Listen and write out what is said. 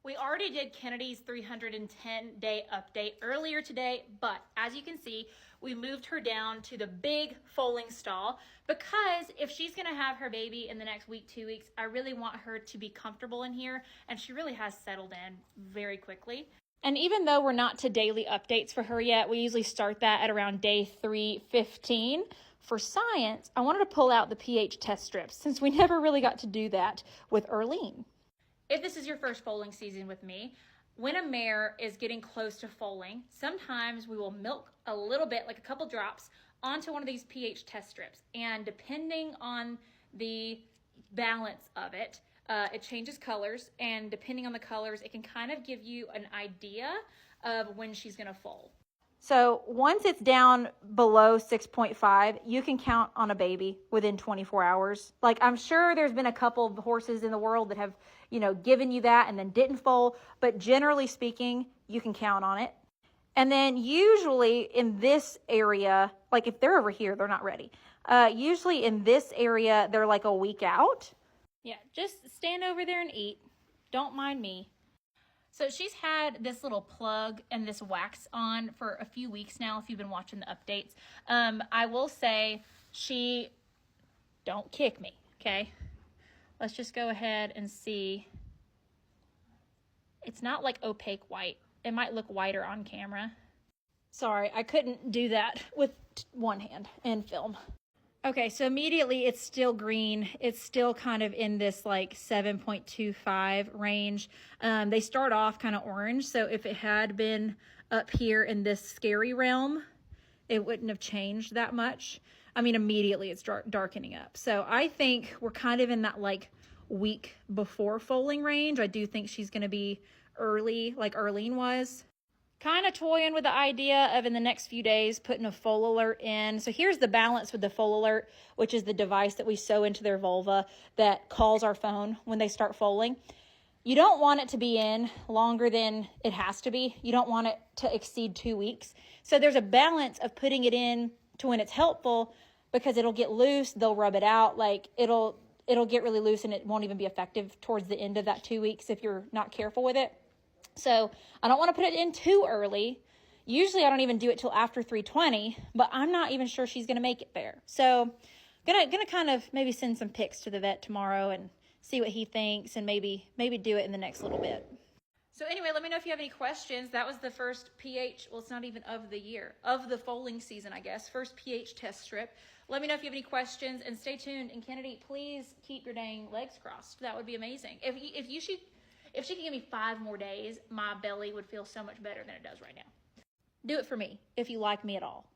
We already did Kennedy's 310-day update earlier today, but as you can see, we moved her down to the big foaling stall because if she's gonna have her baby in the next week, 2 weeks, I really want her to be comfortable in here, and she really has settled in very quickly. And even though we're not to daily updates for her yet, we usually start that at around day 315. For science, I wanted to pull out the pH test strips since we never really got to do that with Earlene. If this is your first foaling season with me, when a mare is getting close to foaling, sometimes we will milk a little bit, like a couple drops, onto one of these pH test strips. And depending on the balance of it, it changes colors. And depending on the colors, it can kind of give you an idea of when she's gonna foal. So once it's down below 6.5, you can count on a baby within 24 hours. Like, I'm sure there's been a couple of horses in the world that have, given you that and then didn't foal. But generally speaking, you can count on it. And then usually in this area, like if they're over here, they're not ready. Usually in this area, they're like a week out. Yeah, just stand over there and eat. Don't mind me. So she's had this little plug and this wax on for a few weeks now, if you've been watching the updates. I will say don't kick me, okay? Let's just go ahead and see. It's not like opaque white. It might look whiter on camera. Sorry, I couldn't do that with one hand and film. Okay, so immediately it's still green. It's still kind of in this like 7.25 range. They start off kind of orange. So if it had been up here in this scary realm, it wouldn't have changed that much. I mean, immediately it's darkening up. So I think we're kind of in that like week before foaling range. I do think she's going to be early, like Earlene was. Kind of toying with the idea of in the next few days putting a foal alert in. So here's the balance with the foal alert, which is the device that we sew into their vulva that calls our phone when they start foaling. You don't want it to be in longer than it has to be. You don't want it to exceed 2 weeks. So there's a balance of putting it in to when it's helpful, because it'll get loose, they'll rub it out, like it'll get really loose and it won't even be effective towards the end of that 2 weeks if you're not careful with it. So I don't want to put it in too early. Usually I don't even do it till after 320, but I'm not even sure she's going to make it there. So gonna kind of maybe send some pics to the vet tomorrow and see what he thinks, and maybe do it in the next little bit. So anyway, let me know if you have any questions. That was the first pH, well, it's not even of the year, of the foaling season, I guess. First pH test strip. Let me know if you have any questions, and stay tuned. And Kennedy, please keep your dang legs crossed. That would be amazing. If she could give me 5 more days, my belly would feel so much better than it does right now. Do it for me if you like me at all.